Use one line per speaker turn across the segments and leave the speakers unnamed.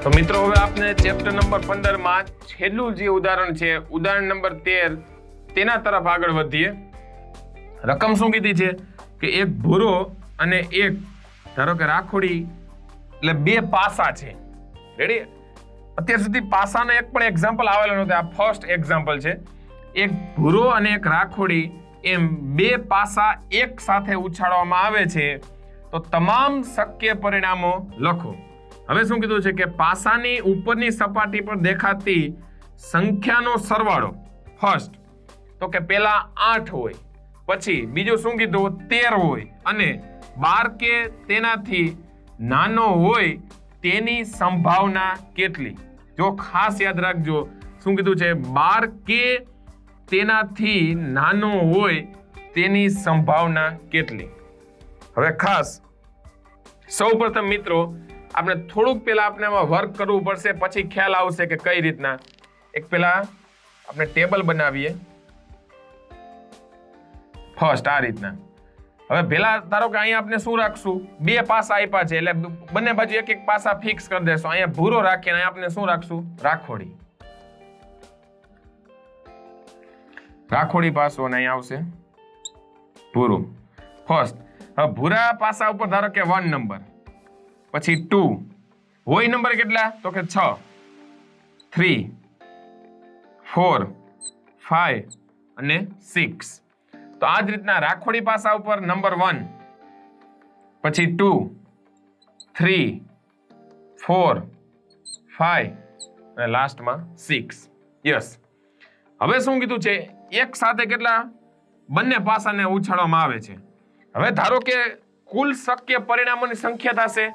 તો મિત્રો હવે આપણે ચેપ્ટર નંબર 15 માં છેલ્લું જે ઉદાહરણ છે ઉદાહરણ નંબર 13 તેના તરફ આગળ વધીએ. રકમ શું કીધી છે કે એક ભૂરો અને એક ધારો કે રાખોડી એટલે બે પાસા છે. રેડી? અત્યાર સુધી પાસાનો એક પણ એક્ઝામ્પલ આવેલો નથી. આ ફર્સ્ટ એક્ઝામ્પલ છે. એક ભૂરો અને એક રાખોડી એમ બે પાસા એક સાથે ઉછાળવામાં આવે છે તો તમામ શક્ય પરિણામો લખો. હવે શું કીધું છે કે પાસાની ઉપરની સપાટી પર દેખાતી સંખ્યાનો સરવાળો ફર્સ્ટ તો કે પહેલા 8 હોય, પછી બીજું શું કીધું 13 હોય અને 12 કે તેનાથી નાનો હોય તેની સંભાવના કેટલી. જો ખાસ યાદ રાખજો શું કીધું છે 12 કે તેનાથી નાનો હોય તેની સંભાવના કેટલી. હવે ખાસ સૌપ્રથમ મિત્રો આપણે થોડુંક પહેલા આપણે આમાં વર્ક કરવું પડશે, પછી ખ્યાલ આવશે કે કઈ રીતના. એક પહેલા આપણે ટેબલ બનાવીએ ફર્સ્ટ આ રીતના. હવે પહેલા ધારો કે અહીંયા આપણે શું રાખશું, બે પાસા આપ્યા છે એટલે બંને બાજુ એક એક પાસા ફિક્સ કરી દેશું. અહીંયા ભૂરો રાખીને અહીંયા આપણે શું રાખશું, રાખોડી. રાખોડી પાસો અને અહીંયા આવશે ભૂરું ફર્સ્ટ. હવે ભૂરા પાસા ઉપર ધારો કે 1 નંબર, પછી 2 હોય નંબર કેટલા તો કે 6, 3, 4, 5 અને 6. તો આ જ રીતના રાખોડી પાસા ઉપર નંબર 1, પછી 2, 3, 4, 5 અને લાસ્ટમાં 6. યસ. હવે શું કીધું છે એક સાથે કેટલા બંને પાસાને ઉછાળવામાં આવે છે. હવે ધારો કે કુલ શક્ય પરિણામોની સંખ્યા થશે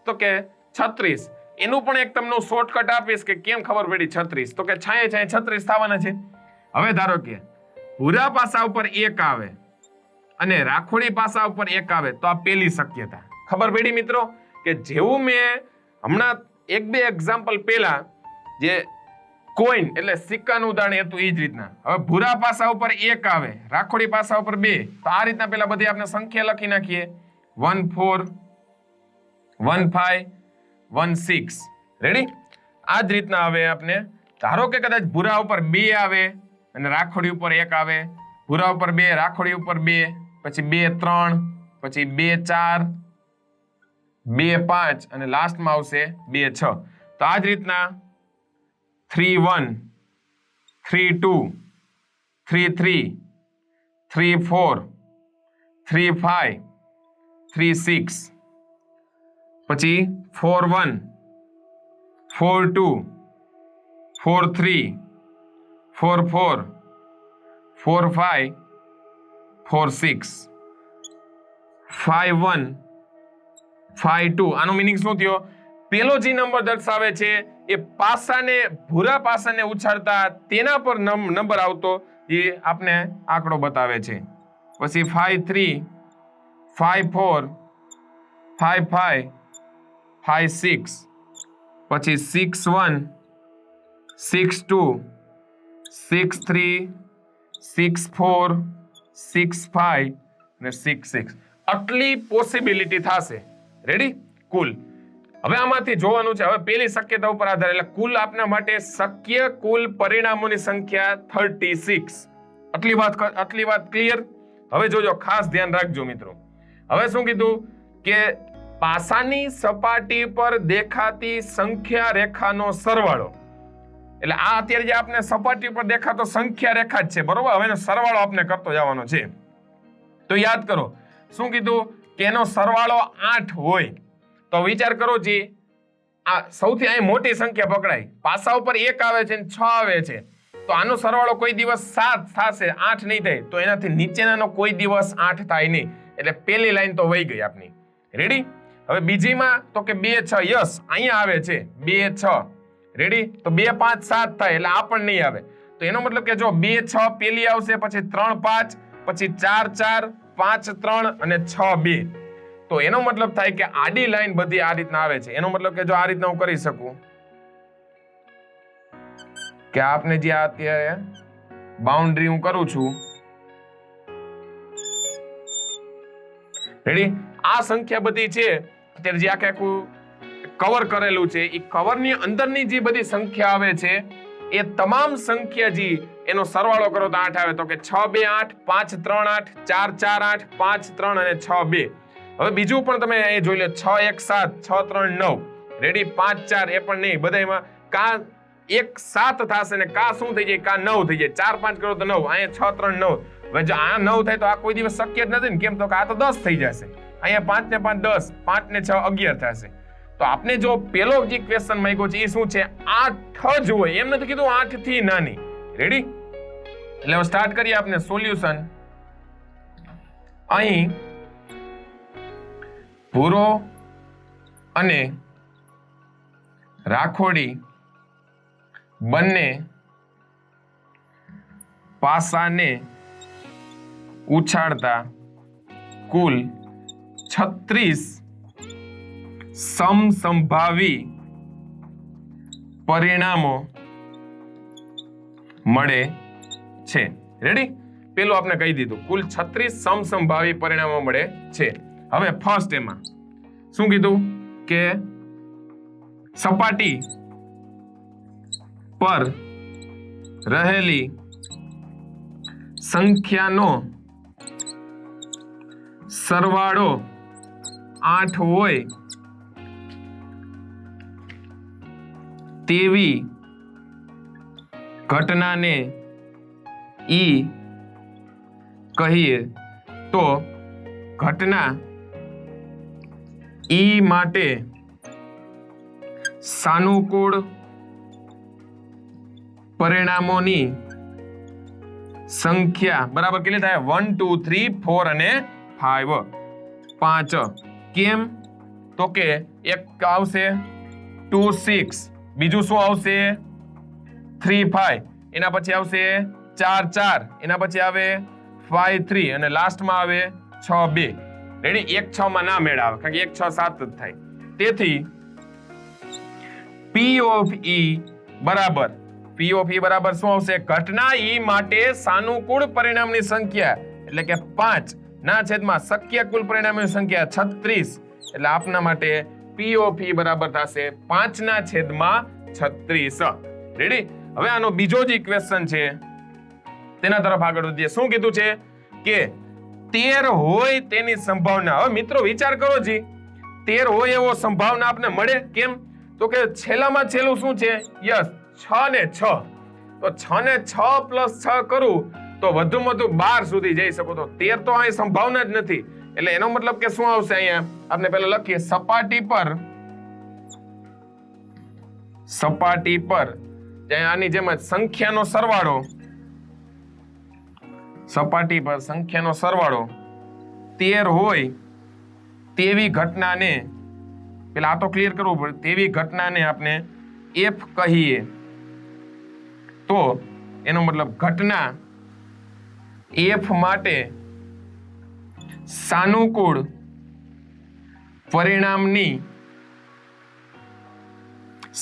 તો કે 36. એનું પણ એક તમને શોર્ટકટ આપીશ કે કેમ ખબર પડી 36 તો કે છાંયે 36 થવાના છે. હવે ધારો કે ભૂરા પાસા ઉપર 1 આવે અને રાખોડી પાસા ઉપર 1 આવે તો આ પહેલી શક્યતા ખબર પડી મિત્રો. કે જેવું મેં હમણાં 1-2 એક્ઝામ્પલ પહેલા જે કોઈન એટલે સિક્કાનું ઉદાહરણ હતું એ જ રીતના હવે ભૂરા પાસા ઉપર 1 આવે, રાખોડી પાસા ઉપર 2, તો આ રીતના પહેલા બધી આપણે સંખ્યા લખી નાખીએ 1 4 1 5 1 6. રેડી? આ જ રીતના હવે આપણે ધારો કે કદાચ ભૂરા ઉપર 2 આવે અને રાખોડી ઉપર 1 આવે, ભૂરા ઉપર 2 રાખોડી ઉપર 2, પછી 2 3, પછી 2 4, 2 5 અને લાસ્ટમાં આવશે 2 6. તો આ જ રીતના 3 1, 3 2, 3 3, 3 4, 3 5, 3 6, પછી 4 1, 4 2, 4 3, 4 4, 4 5, 4 6, 5 1, 5 2. આનો મીનિંગ શું થયો? પેલો જે નંબર દર્શાવે છે એ પાસાને ભૂરા પાસાને ઉછાળતા તેના પર નંબર આવતો એ આપને આંકડો બતાવે છે. પછી 5 3, 5 4, 5 5, 5 6, પછી 6 1, 6 2, 6 3, 6 4, 6 5 અને 6 6. આટલી પોસિબિલિટી થશે. રેડી? કુલ હવે આમાંથી જોવાનું છે. હવે પેલી શક્યતા ઉપર આધાર એટલે કુલ આપના માટે શક્ય કુલ પરિણામોની સંખ્યા 36. આટલી વાત ક્લિયર? હવે જોજો ખાસ ધ્યાન રાખજો મિત્રો. હવે શું કીધું કે પાસાની સપાટી પર દેખાતી સંખ્યા રેખાનો સરવાળો. એટલે આ અત્યારે જે આપણે સપાટી પર દેખાતો સંખ્યા રેખા જ છે બરોબર. હવે એનો સરવાળો આપણે કરતો જવાનો છે. તો યાદ કરો શું કીધું કે એનો સરવાળો 8 હોય તો વિચાર કરો જી આ સૌથી અહીં મોટી સંખ્યા પકડાય. પાસા ઉપર 1 આવે છે અને 6 આવે છે તો આનો સરવાળો કોઈ દિવસ 7 થશે, 8 નહીં થાય. તો એનાથી નીચેનાનો કોઈ દિવસ 8 થાય નહીં. એટલે પહેલી લાઈન તો વહી ગઈ આપની. રેડી? હવે બીજીમાં તો કે 2 6. યસ, અહીંયા આવે છે 2 6. રેડી? તો 2 5 7 થાય એટલે આ પણ નહીં આવે. તો એનો મતલબ કે જો 2 6 પહેલી આવશે, પછી 3 5, પછી 4 4, 5 3 અને 6 2. તો એનો મતલબ થાય કે આડી લાઈન બધી આ રીતના આવે છે. એનો મતલબ કે જો આ રીતના હું કરી શકું કે આપને જે અત્યારે બાઉન્ડ્રી હું કરું છું. રેડી? આ સંખ્યા બધી છે અત્યારે જે આખું કવર કરેલું છે એ કવરની અંદરની જે બધી સંખ્યા આવે છે એ તમામ સંખ્યા જે એનો સરવાળો કરો તો 8 આવે. તો કે 6 2 8 5 3 8 4 4 8 5 3 અને 6 2. હવે બીજું પણ તમે એ જોઈ લો 6 1 7 6 3 9. રેડી? 5 4 એ પણ નહીં, બધામાં કા 1 7 થશે ને કા શું થઈ જાય, કા 9 થઈ જાય. 4 5 કરો તો 9, અહીંયા 6 3 9. હવે જો આ 9 થાય તો આ કોઈ દિવસ શક્ય જ નથી ને. કેમ? તો કે આ તો 10 થઈ જશે. અહીંયા 5 ને 5 10, 5 ને 6 11 થશે. તો આપણે જો પેલો જે ક્વેશ્ચન માંગ્યો છે એ શું છે? 8 જ હોય. એમ નથી કીધું 8 થી નાની. રેડી? એટલે હવે સ્ટાર્ટ કરીએ આપણે સોલ્યુશન. અહીં ભૂરો અને રાખોડી બંને પાસાને ઉછાળતા કુલ 36 સમસંભાવી પરિણામો મળે છે. રેડી? પેલું આપણે કહી દીધું, કુલ 36 સમસંભાવી પરિણામો મળે છે. હવે ફર્સ્ટ એમાં શું કીધું કે સપાટી પર રહેલી સંખ્યાનો સરવાળો 8 હોય તેવી ઘટનાને ઈ કહીએ તો ઘટના ઈ માટે સાનુકૂળ પરિણામોની સંખ્યા બરાબર કેટલી થાય? 1 2 3 4 અને 5. 5. કેમ? તો કે એક આવશે 2 6, બીજું શું આવશે 3 5, એના પછી આવશે 4 4, એના પછી આવે 5 3 અને લાસ્ટમાં આવે 6 2. રેડી? 1 6 માં ના મેળ આવે, કારણ કે 1 6 7 જ થાય. તેથી P of E બરાબર શું આવશે? ઘટના E માટે સાનુકૂળ પરિણામની સંખ્યા એટલે કે 5 ના છેદમાં શક્ય કુલ પરિણામોની સંખ્યા 36. એટલે આપના માટે P of E બરાબર થશે 5 ના છેદમાં 36. રેડી? હવે આનો બીજો જે ક્વેશ્ચન છે તેના તરફ આગળ વધીએ. શું કીધું છે કે 13 હોય તેની સંભાવના. હવે મિત્રો વિચાર કરો જી, 13 હોય એવો સંભાવના આપને મળે. કેમ? તો કે છેલ્લામાં છેલ્લું શું છે? યસ, 6 ને 6. તો 6 ને 6 પ્લસ 6 કરું તો વધુમાં વધુ 12 સુધી જઈ શકો. તો 13 તો અહીં સંભાવના જ નથી. એટલે એનો મતલબ કે શું આવશે? અહીંયા આપણે પહેલા લખીએ સપાટી પર આની જેમ જ સંખ્યાનો સરવાળો, સપાટી પર સંખ્યાનો સરવાળો 13 હોય તેવી ઘટનાને, પેલા આ તો ક્લિયર કરવું પડે, તેવી ઘટનાને આપણે F કહીએ તો એનો મતલબ ઘટના F માટે સાનુકૂળ પરિણામની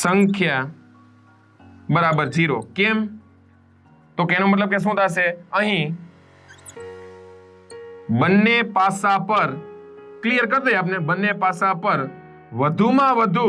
સંખ્યા બરાબર 0. કેમ? તો કે એનો મતલબ કે શું થશે? અહીં બંને પાસા પર ક્લિયર કરી દઈએ આપણે, બંને પાસા પર વધુમાં વધુ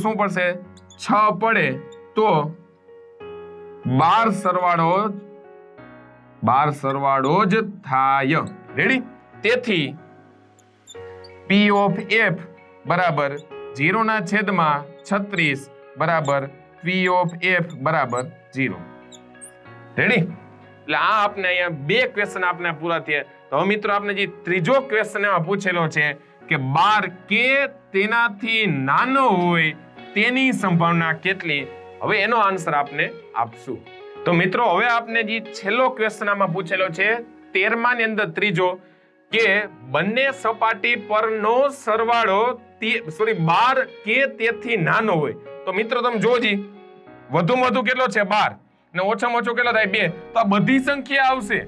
શું પડશે? 6 પડે તો 12 સરવાળો જ થાય. રેડી? તેથી P of F બરાબર 0 ના છેદમાં 36 બરાબર P of F બરાબર 0. રેડી? એટલે આ આપણે અહીંયા 2 ક્વેશ્ચન આપણે પૂરા થયા. તો મિત્રો આપણે જે ત્રીજો ક્વેશ્ચન એમાં પૂછેલો છે કે 12 કે તેનાથી નાનો હોય તેની સંભાવના કેટલી? હવે એનો આન્સર આપણે આપશું. તો મિત્રો હવે આપણે જે છેલ્લો ક્વેશ્ચન આમાં પૂછેલો છે 13મા ની અંદર ત્રીજો કે બંને સપાટી પરનો સરવાળો 12 કે તેથી નાનો હોય. તો મિત્રો તમે જોજી, વધુમાં વધુ કેટલો છે? 12 ને ઓછામાં ઓછો કેટલો થાય? 2. તો આ બધી સંખ્યા આવશે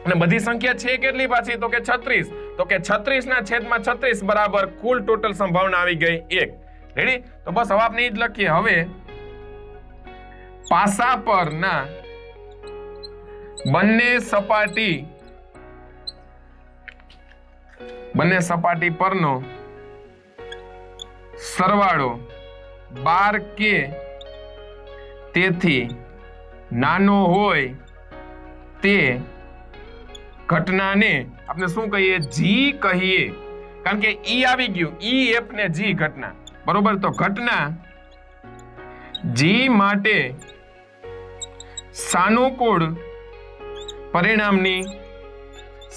અને બધી સંખ્યા છે કેટલી પાછી? તો કે 36. તો કે 36 ના છેદમાં 36 બરાબર કુલ ટોટલ સંભાવના આવી ગઈ 1. રેડી? તો બસ હવે આપણે એ જ લખીએ. હવે પાસા પરના બંને સપાટી પરનો સરવાળો 12k તેથી નાનો હોય તે ઘટનાને આપણે શું કહીએ? જી કહીએ. કારણ કે ઈ આવી ગયું, ઈ એફ ને જી ઘટના, બરોબર. તો ઘટના જી માટે સાનુકૂળ પરિણામની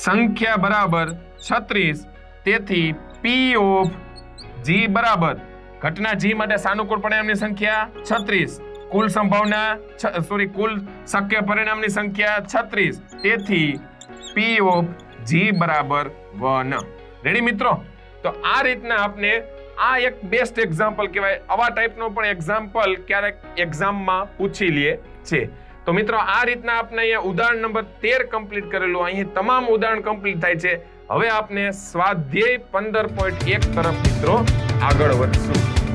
સંખ્યા બરાબર 36, તેથી પી ઓફ જી બરાબર ઘટના જી માટે સાનુકૂળ પરિણામની સંખ્યા 36, કુલ સંભાવના કુલ શક્ય પરિણામની સંખ્યા 36, તેથી પી ઓફ જી બરાબર 1. રેડી મિત્રો? તો આ રીતના આપણે આ એક બેસ્ટ એક્ઝામ્પલ કહેવાય. આવા ટાઈપનો પણ એક્ઝામ્પલ ક્યારેક એક્ઝામમાં પૂછી લે છે. તો મિત્રો આ રીતના આપણે અહીંયા ઉદાહરણ નંબર 13 કમ્પ્લીટ કરેલું. અહીં તમામ ઉદાહરણ કમ્પ્લીટ થાય છે. હવે આપણે સ્વાધ્યાય 15.1 તરફ મિત્રો આગળ વધશું.